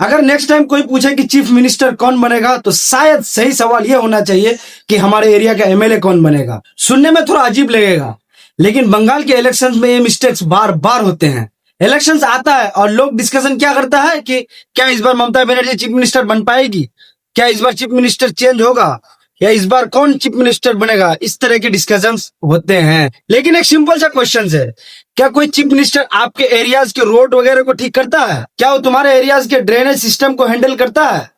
अगर next time कोई पूछे कि चीफ मिनिस्टर कौन बनेगा तो शायद सही सवाल यह होना चाहिए कि हमारे एरिया का एमएलए कौन बनेगा। सुनने में थोड़ा अजीब लगेगा, लेकिन बंगाल के इलेक्शंस में ये मिस्टेक्स बार बार होते हैं। इलेक्शंस आता है और लोग डिस्कशन क्या करता है कि क्या इस बार ममता बनर्जी चीफ मिनिस्टर बन पाएगी, क्या इस बार चीफ मिनिस्टर चेंज होगा, या इस बार कौन चीफ मिनिस्टर बनेगा। इस तरह के डिस्कशंस होते हैं। लेकिन एक सिंपल सा क्वेश्चन है, क्या कोई चीफ मिनिस्टर आपके एरियाज के रोड वगैरह को ठीक करता है? क्या वो तुम्हारे एरियाज के ड्रेनेज सिस्टम को हैंडल करता है?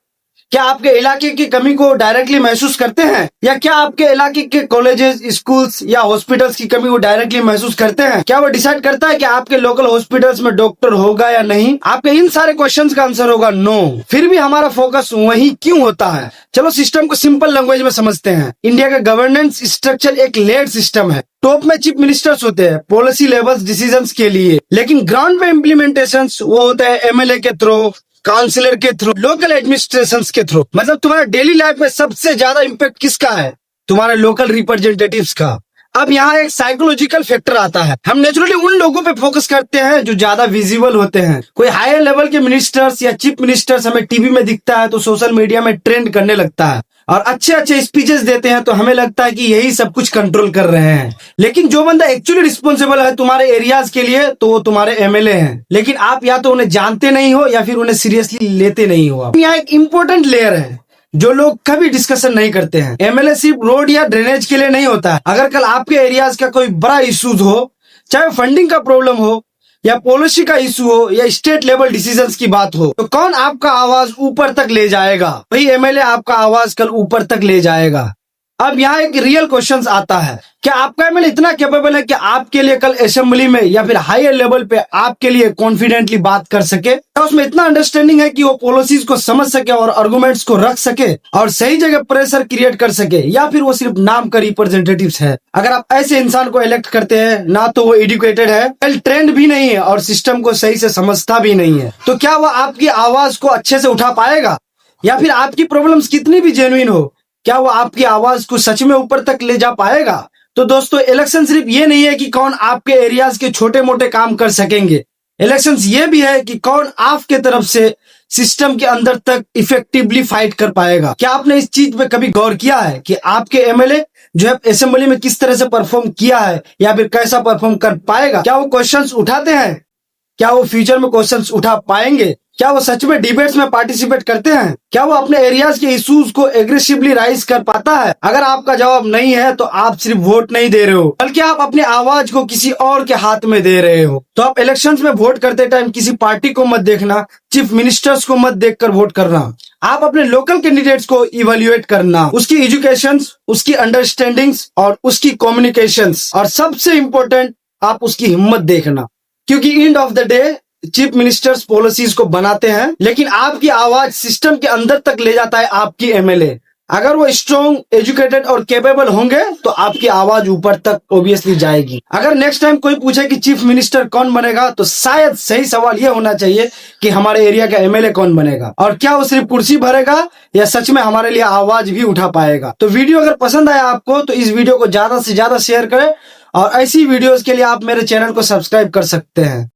क्या आपके इलाके की कमी को डायरेक्टली महसूस करते हैं? या क्या आपके इलाके के कॉलेजेस, स्कूल्स या हॉस्पिटल्स की कमी को डायरेक्टली महसूस करते हैं? क्या वो डिसाइड करता है कि आपके लोकल हॉस्पिटल्स में डॉक्टर होगा या नहीं? आपके इन सारे क्वेश्चंस का आंसर होगा नो। फिर भी हमारा फोकस वही क्यों होता है? चलो सिस्टम को सिंपल लैंग्वेज में समझते हैं। इंडिया का गवर्नेंस स्ट्रक्चर एक लेयर्ड सिस्टम है। टॉप में चीफ मिनिस्टर्स होते हैं पॉलिसी लेवल डिसीजंस के लिए, लेकिन ग्राउंड पे इम्प्लीमेंटेशन वो होता है एमएलए के थ्रू, काउंसिलर के थ्रू, लोकल एडमिनिस्ट्रेशन के थ्रू। मतलब तुम्हारे डेली लाइफ में सबसे ज्यादा इम्पैक्ट किसका है? तुम्हारे लोकल रिप्रेजेंटेटिव्स का। अब यहाँ एक साइकोलॉजिकल फैक्टर आता है। हम नेचुरली उन लोगों पे फोकस करते हैं जो ज्यादा विजिबल होते हैं। कोई हायर लेवल के मिनिस्टर्स या चीफ मिनिस्टर्स हमें टीवी में दिखता है तो सोशल मीडिया में ट्रेंड करने लगता है, और अच्छे अच्छे स्पीचेस देते हैं तो हमें लगता है कि यही सब कुछ कंट्रोल कर रहे हैं। लेकिन जो बंदा एक्चुअली रिस्पॉन्सिबल है तुम्हारे एरियाज के लिए तो वो तुम्हारे एमएलए हैं। लेकिन आप या तो उन्हें जानते नहीं हो या फिर उन्हें सीरियसली लेते नहीं हो। यहाँ एक इम्पोर्टेंट लेयर है जो लोग कभी डिस्कशन नहीं करते हैं। एमएलए सिर्फ रोड या ड्रेनेज के लिए नहीं होता है। अगर कल आपके एरियाज का कोई बड़ा इश्यूज हो, चाहे फंडिंग का प्रॉब्लम हो या पॉलिसी का इशू हो या स्टेट लेवल डिसीजंस की बात हो, तो कौन आपका आवाज ऊपर तक ले जाएगा? वही एमएलए आपका आवाज कल ऊपर तक ले जाएगा। अब यहाँ एक रियल क्वेश्चन आता है, क्या आपका एमएलए इतना कैपेबल है कि आपके लिए कल असेंबली में या फिर हायर लेवल पे आपके लिए कॉन्फिडेंटली बात कर सके? क्या उसमें इतना अंडरस्टैंडिंग है कि वो पॉलिसीज को समझ सके और आर्गुमेंट्स को रख सके और सही जगह प्रेशर क्रिएट कर सके? या फिर वो सिर्फ नाम का रिप्रेजेंटेटिव्स है? अगर आप ऐसे इंसान को इलेक्ट करते हैं, ना तो वो एजुकेटेड है, वेल ट्रेंड भी नहीं है और सिस्टम को सही से समझता भी नहीं है, तो क्या वो आपकी आवाज को अच्छे से उठा पाएगा? या फिर आपकी प्रॉब्लम्स कितनी भी जेन्युइन हो, क्या वो आपकी आवाज को सच में ऊपर तक ले जा पाएगा? तो दोस्तों, इलेक्शन सिर्फ ये नहीं है कि कौन आपके एरियाज के छोटे मोटे काम कर सकेंगे। इलेक्शन ये भी है कि कौन आपके तरफ से सिस्टम के अंदर तक इफेक्टिवली फाइट कर पाएगा। क्या आपने इस चीज पे कभी गौर किया है कि आपके एमएलए जो है असेंबली में किस तरह से परफॉर्म किया है या फिर कैसा परफॉर्म कर पाएगा? क्या वो क्वेश्चंस उठाते हैं? क्या वो फ्यूचर में क्वेश्चंस उठा पाएंगे? क्या वो सच में डिबेट्स में पार्टिसिपेट करते हैं? क्या वो अपने एरियाज के इश्यूज को एग्रेसिवली राइज कर पाता है? अगर आपका जवाब नहीं है तो आप सिर्फ वोट नहीं दे रहे हो, बल्कि आप अपनी आवाज को किसी और के हाथ में दे रहे हो। तो आप इलेक्शंस में वोट करते टाइम किसी पार्टी को मत देखना, चीफ मिनिस्टर्स को मत देखकर वोट करना। आप अपने लोकल कैंडिडेट्स को इवेल्युएट करना, उसकी एजुकेशन, उसकी अंडरस्टैंडिंग्स और उसकी कम्युनिकेशंस, और सबसे इंपॉर्टेंट आप उसकी हिम्मत देखना। क्योंकि end of the day chief ministers policies को बनाते हैं, लेकिन आपकी आवाज सिस्टम के अंदर तक ले जाता है आपकी एमएलए। अगर वो स्ट्रॉन्ग, एजुकेटेड और कैपेबल होंगे तो आपकी आवाज ऊपर तक ऑब्वियसली जाएगी। अगर नेक्स्ट टाइम कोई पूछे कि चीफ मिनिस्टर कौन बनेगा तो शायद सही सवाल ये होना चाहिए कि हमारे एरिया का एमएलए कौन बनेगा, और क्या वो सिर्फ कुर्सी भरेगा या सच में हमारे लिए आवाज भी उठा पाएगा। तो वीडियो अगर पसंद आया आपको तो इस वीडियो को ज्यादा से ज्यादा शेयर करें, और ऐसी वीडियोस के लिए आप मेरे चैनल को सब्सक्राइब कर सकते हैं।